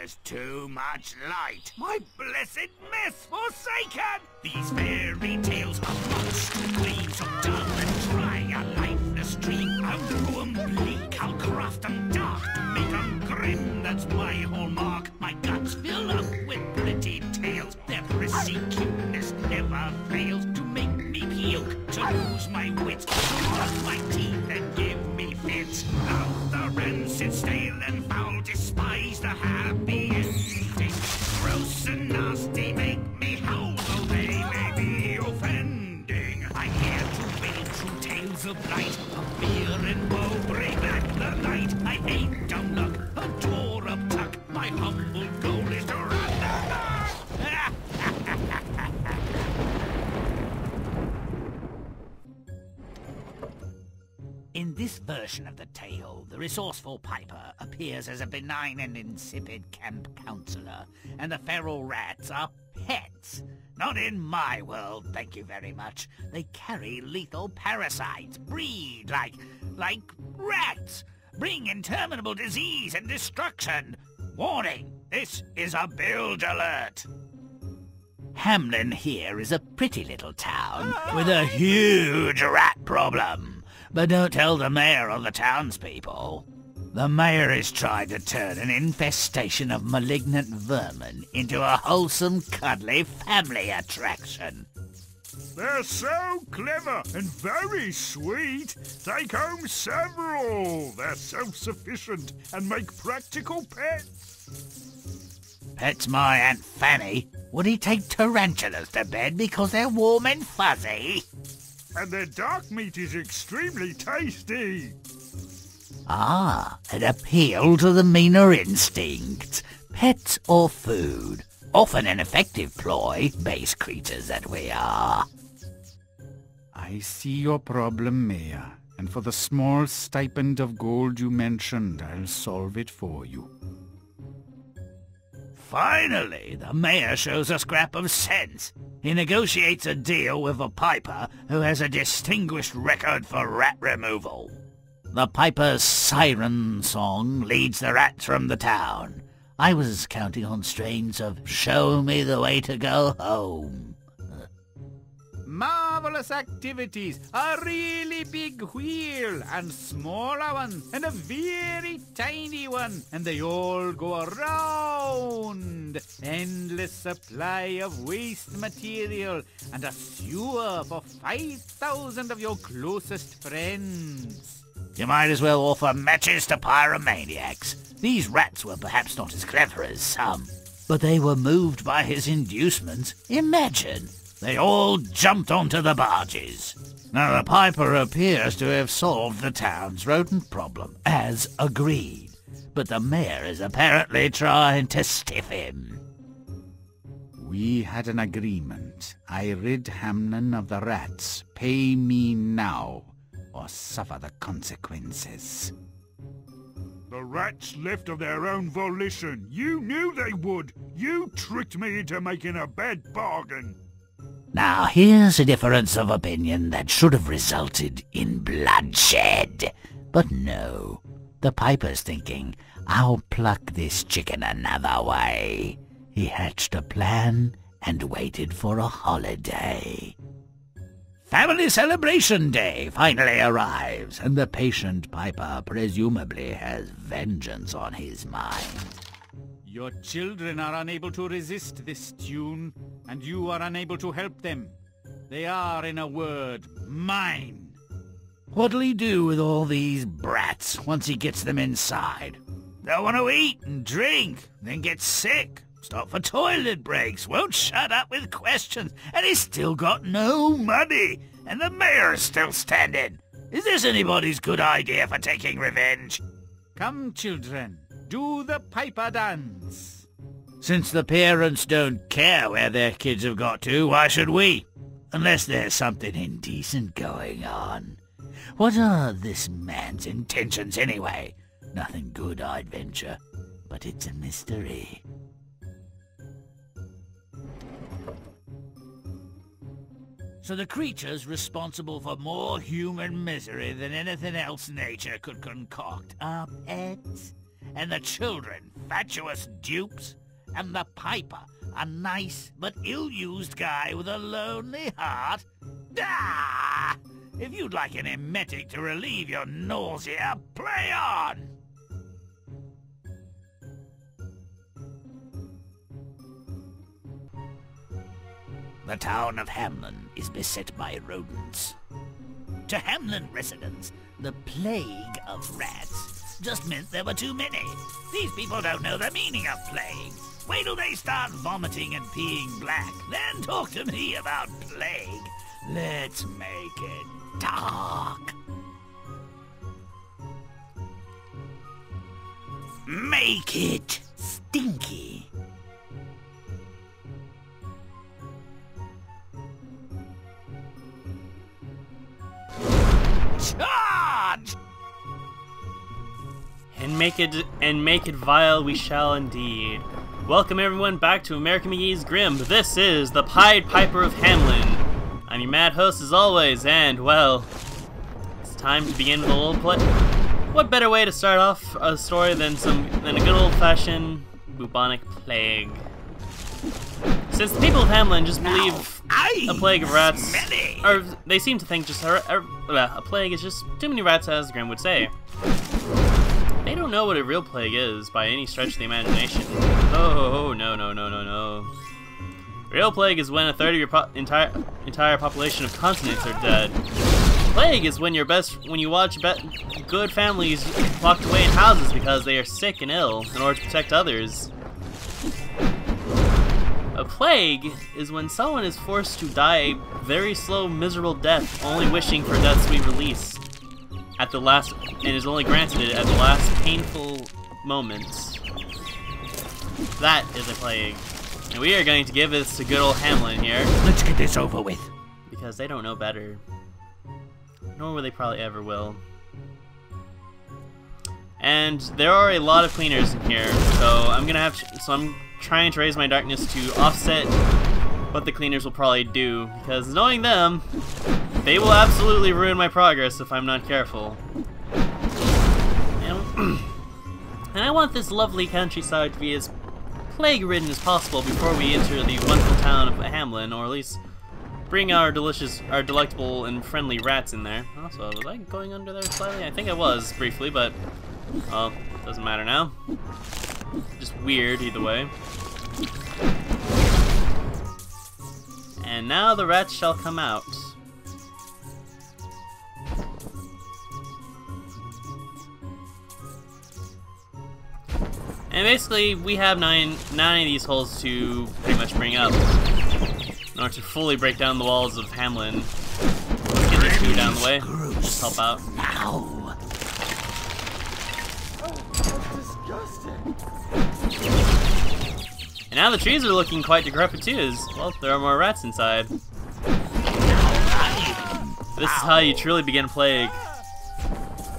There's too much light. My blessed mess forsaken! These fairy tales are monstrous gleams so dull and dry. A lifeless dream. I'll brew 'em bleak. I'll craft 'em dark to make 'em grim. That's my hallmark. My guts fill up with pretty tales. Their prissy cuteness never fails to make me puke, to lose my wits, to rot my teeth and give me fits. Now the rancid, stale and foul despise the happy ending. Gross and nasty make me howl, though they may be offending. I'm here to build true tales of light, of fear and woe, bring back the light. I hate dumb luck, adore uptuck. My humble goal is to run the dark. In this version of the tale, the resourceful Piper appears as a benign and insipid camp counselor, and the feral rats are pets. Not in my world, thank you very much. They carry lethal parasites, breed like rats, bring interminable disease and destruction. Warning, this is a build alert. Hamlin here is a pretty little town with a huge rat problem. But don't tell the mayor or the townspeople. The mayor is trying to turn an infestation of malignant vermin into a wholesome, cuddly family attraction. They're so clever and very sweet. Take home several. They're self-sufficient and make practical pets. Pet's my Aunt Fanny. Would he take tarantulas to bed because they're warm and fuzzy? And their dark meat is extremely tasty. Ah, an appeal to the meaner instincts. Pets or food? Often an effective ploy, base creatures that we are. I see your problem, Mayor, and for the small stipend of gold you mentioned, I'll solve it for you. Finally, the mayor shows a scrap of sense. He negotiates a deal with a piper who has a distinguished record for rat removal. The piper's siren song leads the rats from the town. I was counting on strains of "Show me the way to go home." Marvelous activities, a really big wheel, and smaller ones, and a very tiny one, and they all go around. Endless supply of waste material, and a sewer for 5,000 of your closest friends. You might as well offer matches to pyromaniacs. These rats were perhaps not as clever as some, but they were moved by his inducements. Imagine! They all jumped onto the barges. Now the piper appears to have solved the town's rodent problem, as agreed. But the mayor is apparently trying to stiff him. We had an agreement. I rid Hamlin of the rats. Pay me now, or suffer the consequences. The rats left of their own volition. You knew they would. You tricked me into making a bad bargain. Now here's a difference of opinion that should have resulted in bloodshed. But no, the piper's thinking, I'll pluck this chicken another way. He hatched a plan and waited for a holiday. Family Celebration Day finally arrives, and the patient piper presumably has vengeance on his mind. Your children are unable to resist this tune, and you are unable to help them. They are, in a word, mine. What'll he do with all these brats once he gets them inside? They'll want to eat and drink, then get sick, stop for toilet breaks, won't shut up with questions, and he's still got no money, and the mayor's still standing. Is this anybody's good idea for taking revenge? Come, children. Do the piper dance. Since the parents don't care where their kids have got to, why should we? Unless there's something indecent going on. What are this man's intentions anyway? Nothing good, I'd venture, but it's a mystery. So the creatures responsible for more human misery than anything else nature could concoct are pets? And the children fatuous dupes, and the piper, a nice but ill-used guy with a lonely heart. Ah! If you'd like an emetic to relieve your nausea, play on! The town of Hamlin is beset by rodents. To Hamlin residents, the plague of rats just meant there were too many. These people don't know the meaning of plague. Wait till they start vomiting and peeing black, then talk to me about plague. Let's make it dark. Make it stinky. Charge! And make it vile we shall indeed. Welcome everyone back to American Mcgee's Grimm. This is the Pied Piper of Hamlin. I'm your mad host as always, and well, it's time to begin with a little play. What better way to start off a story than a good old-fashioned bubonic plague? Since the people of Hamlin just believe a plague of rats, or they seem to think just a plague is just too many rats, as Grimm would say. They don't know what a real plague is by any stretch of the imagination. Oh, no. Real plague is when a third of your entire population of continents are dead. Plague is when you watch good families locked away in houses because they are sick and ill in order to protect others. A plague is when someone is forced to die a very slow, miserable death, only wishing for death's sweet release at the last, and is only granted it at the last painful moments. That is a plague. And we are going to give this to good old Hamlin here. Let's get this over with. Because they don't know better. Nor will they probably ever will. And there are a lot of cleaners in here, so I'm trying to raise my darkness to offset what the cleaners will probably do, because knowing them, they will absolutely ruin my progress if I'm not careful. And I want this lovely countryside to be as plague-ridden as possible before we enter the wonderful town of Hamlin, or at least bring our delectable and friendly rats in there. Also, was I going under there slightly? I think I was, briefly, but, well, doesn't matter now. Just weird, either way. And now the rats shall come out. And basically, we have nine of these holes to pretty much bring up in order to fully break down the walls of Hamlin. Let's get these two down the way. Just help out. Now. And now the trees are looking quite decrepit too, as well, there are more rats inside. This is how you truly begin a plague.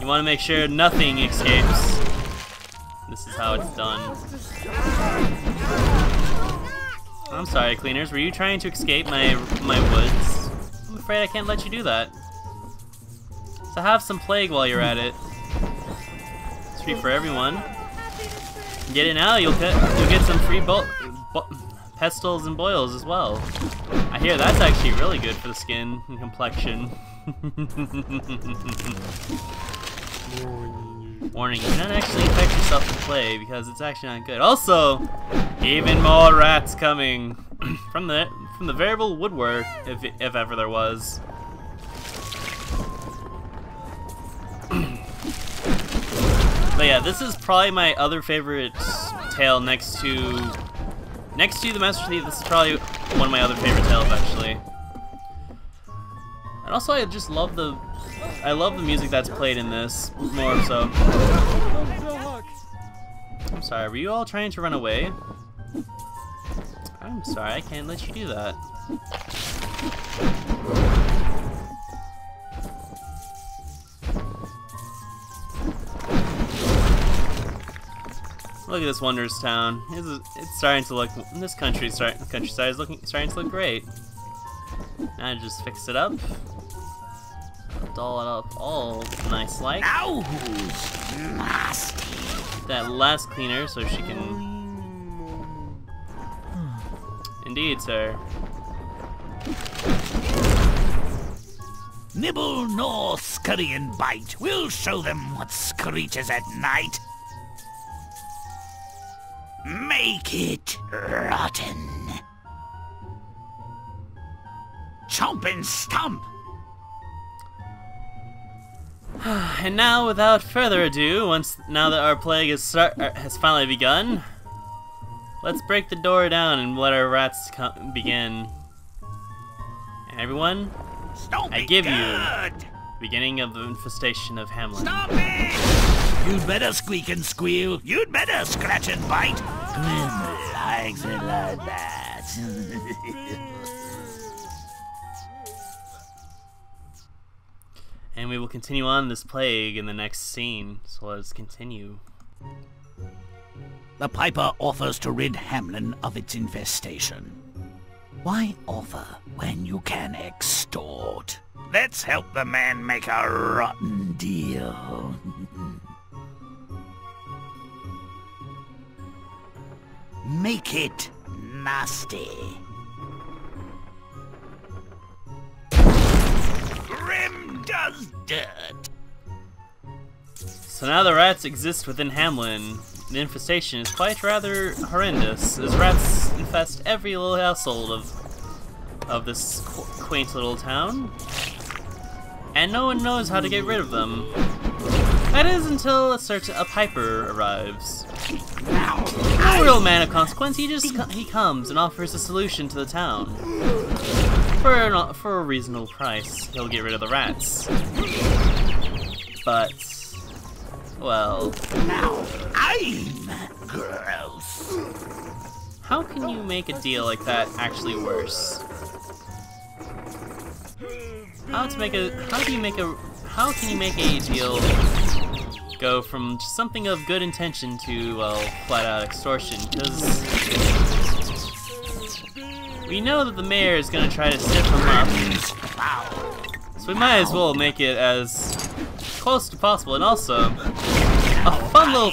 You want to make sure nothing escapes. This is how it's done. I'm sorry, cleaners, were you trying to escape my woods? I'm afraid I can't let you do that. So have some plague while you're at it. It's free for everyone. Get it now, you'll get some free pestles and boils as well. I hear that's actually really good for the skin and complexion. Warning, you don't actually infect yourself with plague because it's actually not good. Also, even more rats coming from the variable woodwork, if ever there was. But yeah, this is probably my other favorite tale next to the Master Thief. This is probably one of my other favorite tales, actually. And also, I just love the music that's played in this more so. I'm sorry, were you all trying to run away? I'm sorry, I can't let you do that. Look at this wondrous town. It's starting to look. This countryside is starting to look great. Now just fix it up, doll it up all nice like. Now who's nasty? that last cleaner so she can... Indeed, sir. Nibble nor scurry and bite. We'll show them what screeches at night. Make it rotten. Chomp and stomp. And now, without further ado, now that our plague has finally begun, let's break the door down and let our rats begin. And everyone, Stomp I it give good. you beginning of the infestation of Hamlin. Stop it! You'd better squeak and squeal. You'd better scratch and bite. Grimm likes it like that. And we will continue on this plague in the next scene, so let's continue. The piper offers to rid Hamlin of its infestation. Why offer when you can extort? Let's help the man make a rotten deal. Make it nasty. Grimm does dirt. So now the rats exist within Hamlin. The infestation is quite rather horrendous, as rats infest every little household of this quaint little town, and no one knows how to get rid of them. That is until a piper arrives. No real man of consequence. He comes and offers a solution to the town. For a reasonable price, he'll get rid of the rats. But, well, Now I'm gross. how can you make a deal like that actually worse? How can you make a deal go from just something of good intention to, well, flat out extortion? Because we know that the mayor is gonna try to stiff him up, so we might as well make it as close to possible. And also, a fun little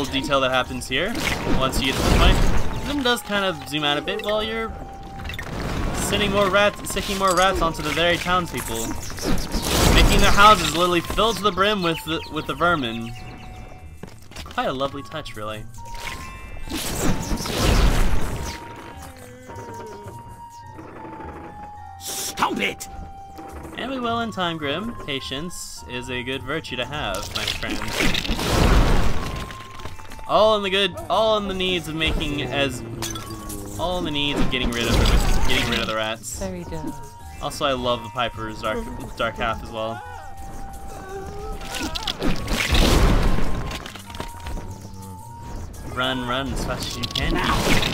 detail that happens here once you get to the point. Grimm does kind of zoom out a bit while you're sicking more rats onto the very townspeople, making their houses literally filled to the brim with the vermin. Quite a lovely touch, really. Stomp it! And we will in time, Grimm. Patience is a good virtue to have, my friend. All in the needs of getting rid of the rats. Very good. Also, I love the piper's dark half as well. Run, run as fast as you can. You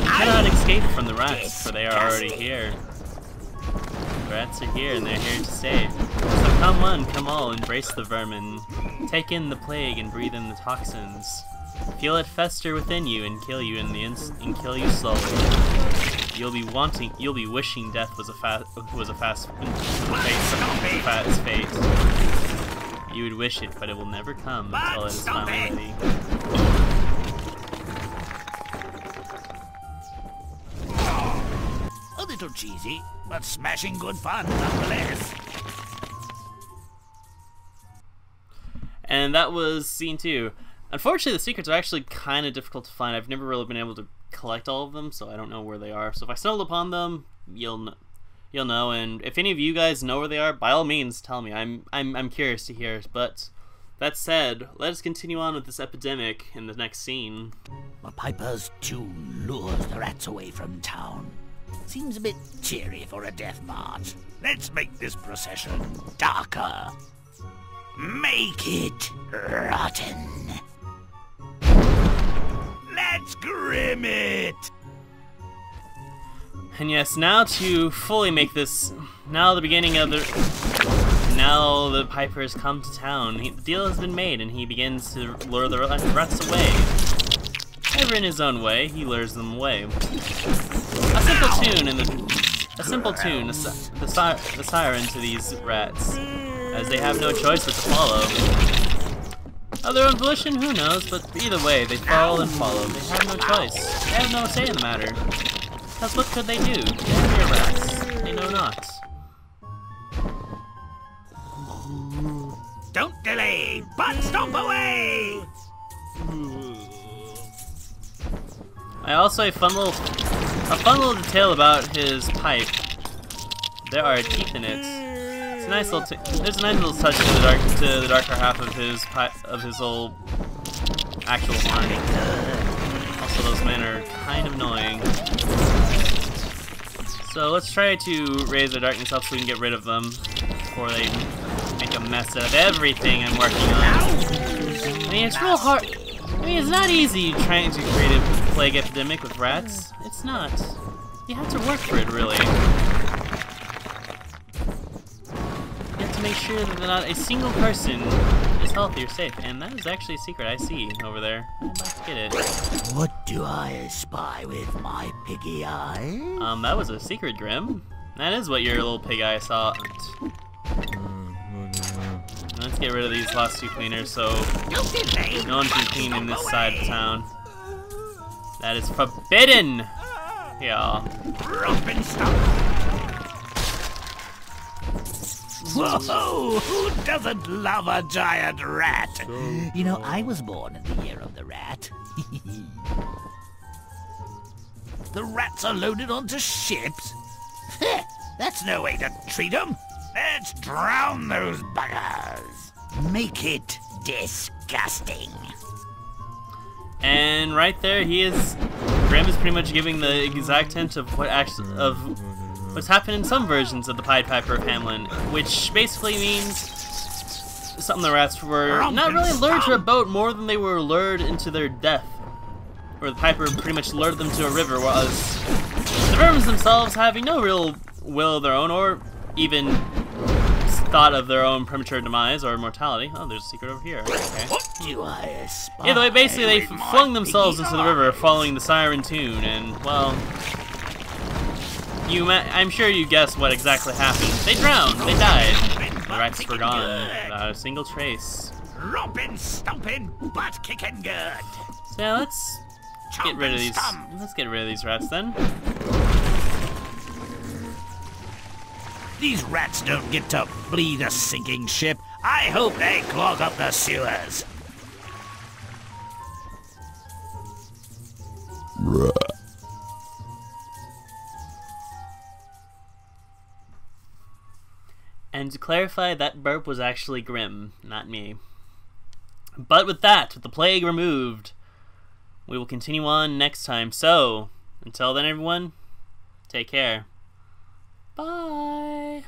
cannot escape from the rats, for they are already here. The rats are here and they're here to stay. So come on, come all, embrace the vermin. Take in the plague and breathe in the toxins. Feel it fester within you and kill you kill you slowly. You'll be wishing death was a fast fate. You would wish it, but it will never come until it is finally ready. A little cheesy, but smashing good fun nonetheless. And that was scene 2. Unfortunately, the secrets are actually kind of difficult to find. I've never really been able to collect all of them, so I don't know where they are. So if I stumble upon them, you'll know. And if any of you guys know where they are, by all means, tell me. I'm curious to hear. But that said, let us continue on with this epidemic in the next scene. The piper's tune lures the rats away from town. Seems a bit cheery for a death march. Let's make this procession darker. Make it rotten. Let's grim it. And yes, now to fully make this, now the piper has come to town. The deal has been made, and he begins to lure the rats away. Ever in his own way, he lures them away. A simple tune, the siren to these rats, as they have no choice but to follow. Of their own volition, who knows, but either way, they fall and follow. They have no choice. They have no say in the matter. Because what could they do? They are mere rats. They know not. Don't delay, but stomp away! I also a fun little detail about his pipe. There are teeth in it. It's a nice little. There's a nice little touch to the darker half of his pipe, of his old actual horn. Also, those men are kind of annoying. So let's try to raise the darkness up so we can get rid of them before they make a mess out of everything I'm working on. I mean, it's real hard. I mean, it's not easy trying to create a plague epidemic with rats. It's not. You have to work for it, really. You have to make sure that not a single person is healthy or safe, and that is actually a secret I see over there. I'd like to get it. What do I spy with my piggy eye? That was a secret, Grimm. That is what your little pig eye saw. Let's get rid of these last two cleaners so no one can clean in this side of town. That is forbidden! Yeah. Whoa! Who doesn't love a giant rat? You know, I was born in the year of the rat. The rats are loaded onto ships? That's no way to treat them. Let's drown those buggers. Make it disgusting. And right there, Grimm is pretty much giving the exact hint of what's happened in some versions of the Pied Piper of Hamlin, which basically means some of the rats were not really lured to a boat more than they were lured into their death. Or the Piper pretty much lured them to a river, whereas the vermin themselves having no real will of their own, or even thought of their own premature demise or mortality. Oh, there's a secret over here. Okay. What do I aspire? Either way, basically they flung themselves into the river following the siren tune, and, well, I'm sure you guessed what exactly happened. They drowned. They died. The rats were gone without a single trace. Rompin', stompin', butt kicking good. So yeah, let's get rid of these. Let's get rid of these rats then. These rats don't get to flee the sinking ship. I hope they clog up the sewers. And to clarify, that burp was actually Grimm, not me. But with that, with the plague removed, we will continue on next time. So, until then everyone, take care. Bye!